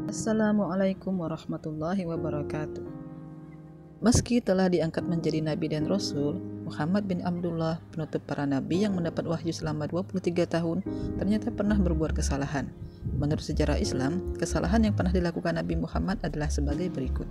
Assalamualaikum warahmatullahi wabarakatuh. Meski telah diangkat menjadi nabi dan rasul, Muhammad bin Abdullah, penutup para nabi yang mendapat wahyu selama 23 tahun, ternyata pernah berbuat kesalahan. Menurut sejarah Islam, kesalahan yang pernah dilakukan Nabi Muhammad adalah sebagai berikut.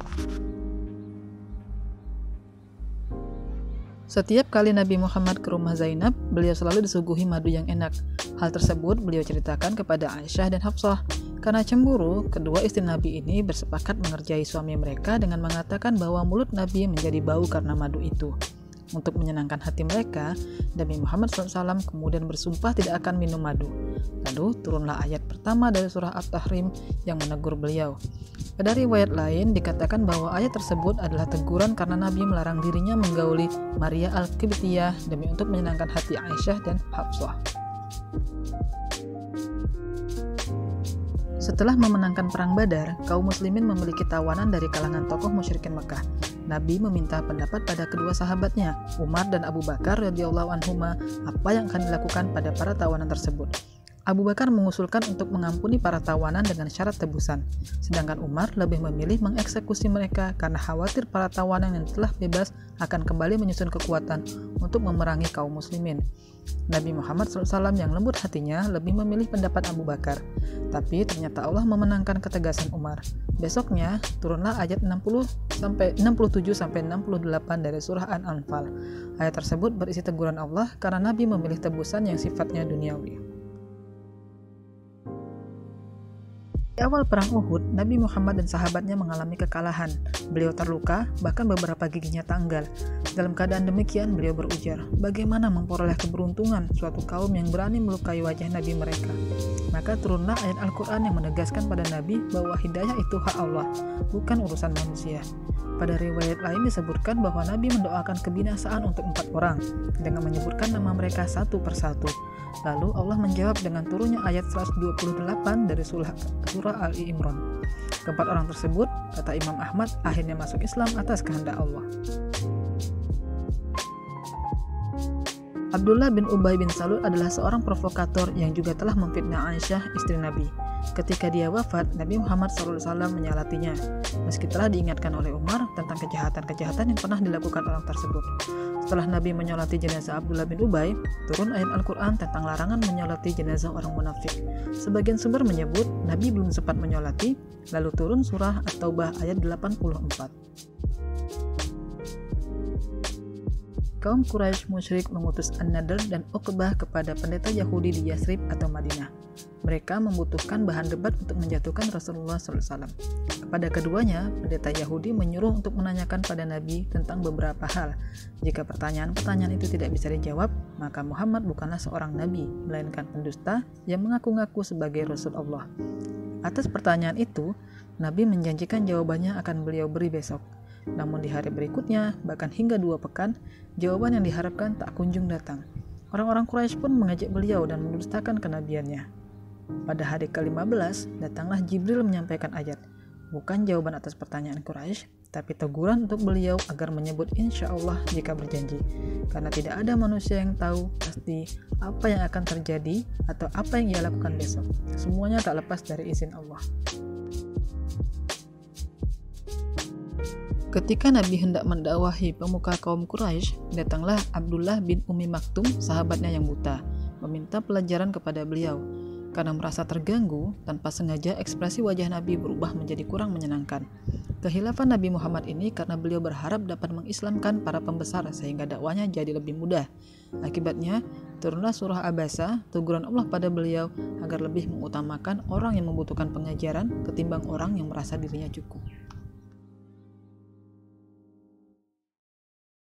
Setiap kali Nabi Muhammad ke rumah Zainab, beliau selalu disuguhi madu yang enak. Hal tersebut beliau ceritakan kepada Aisyah dan Hafsah. Karena cemburu, kedua istri Nabi ini bersepakat mengerjai suami mereka dengan mengatakan bahwa mulut Nabi menjadi bau karena madu itu. Untuk menyenangkan hati mereka, Nabi Muhammad SAW kemudian bersumpah tidak akan minum madu. Lalu turunlah ayat pertama dari surah At-Tahrim yang menegur beliau. Pada riwayat lain dikatakan bahwa ayat tersebut adalah teguran karena Nabi melarang dirinya menggauli Maria Al-Qibtiyah demi untuk menyenangkan hati Aisyah dan Hafsah. Setelah memenangkan perang Badar, kaum muslimin memiliki tawanan dari kalangan tokoh musyrikin Mekah. Nabi meminta pendapat pada kedua sahabatnya, Umar dan Abu Bakar radhiyallahu anhuma, apa yang akan dilakukan pada para tawanan tersebut. Abu Bakar mengusulkan untuk mengampuni para tawanan dengan syarat tebusan, sedangkan Umar lebih memilih mengeksekusi mereka karena khawatir para tawanan yang telah bebas akan kembali menyusun kekuatan untuk memerangi kaum muslimin. Nabi Muhammad SAW yang lembut hatinya lebih memilih pendapat Abu Bakar, tapi ternyata Allah memenangkan ketegasan Umar. Besoknya turunlah ayat 67-68 dari surah An-Anfal. Ayat tersebut berisi teguran Allah karena Nabi memilih tebusan yang sifatnya duniawi. Di awal perang Uhud, Nabi Muhammad dan sahabatnya mengalami kekalahan. Beliau terluka, bahkan beberapa giginya tanggal. Dalam keadaan demikian, beliau berujar, bagaimana memperoleh keberuntungan suatu kaum yang berani melukai wajah Nabi mereka? Maka turunlah ayat Al-Quran yang menegaskan pada Nabi bahwa hidayah itu hak Allah, bukan urusan manusia. Pada riwayat lain disebutkan bahwa Nabi mendoakan kebinasaan untuk 4 orang, dengan menyebutkan nama mereka satu persatu. Lalu Allah menjawab dengan turunnya ayat 128 dari surah Ali Imran. Keempat orang tersebut, kata Imam Ahmad, akhirnya masuk Islam atas kehendak Allah. Abdullah bin Ubay bin Salul adalah seorang provokator yang juga telah memfitnah Aisyah, istri Nabi. Ketika dia wafat, Nabi Muhammad SAW menyalatinya, meski telah diingatkan oleh Umar tentang kejahatan-kejahatan yang pernah dilakukan orang tersebut. Setelah Nabi menyolati jenazah Abdullah bin Ubay, turun ayat Al-Quran tentang larangan menyolati jenazah orang munafik. Sebagian sumber menyebut Nabi belum sempat menyolati, lalu turun surah At-Taubah ayat 84. Kaum Quraisy musyrik mengutus An-Nadr dan Uqbah kepada pendeta Yahudi di Yasrib atau Madinah. Mereka membutuhkan bahan debat untuk menjatuhkan Rasulullah SAW. Kepada keduanya, pendeta Yahudi menyuruh untuk menanyakan pada Nabi tentang beberapa hal. Jika pertanyaan-pertanyaan itu tidak bisa dijawab, maka Muhammad bukanlah seorang Nabi, melainkan pendusta yang mengaku-ngaku sebagai Rasul Allah. Atas pertanyaan itu, Nabi menjanjikan jawabannya akan beliau beri besok. Namun di hari berikutnya, bahkan hingga 2 pekan, jawaban yang diharapkan tak kunjung datang. Orang-orang Quraisy pun mengejek beliau dan mendustakan kenabiannya. Pada hari ke-15, datanglah Jibril menyampaikan ayat, bukan jawaban atas pertanyaan Quraisy, tapi teguran untuk beliau agar menyebut insya Allah jika berjanji, karena tidak ada manusia yang tahu pasti apa yang akan terjadi atau apa yang ia lakukan besok. Semuanya tak lepas dari izin Allah. Ketika Nabi hendak mendakwahi pemuka kaum Quraisy, datanglah Abdullah bin Ummi Maktum, sahabatnya yang buta, meminta pelajaran kepada beliau. Karena merasa terganggu, tanpa sengaja ekspresi wajah Nabi berubah menjadi kurang menyenangkan. Kehilafan Nabi Muhammad ini karena beliau berharap dapat mengislamkan para pembesar sehingga dakwanya jadi lebih mudah. Akibatnya, turunlah surah Abasa, teguran Allah pada beliau agar lebih mengutamakan orang yang membutuhkan pengajaran ketimbang orang yang merasa dirinya cukup.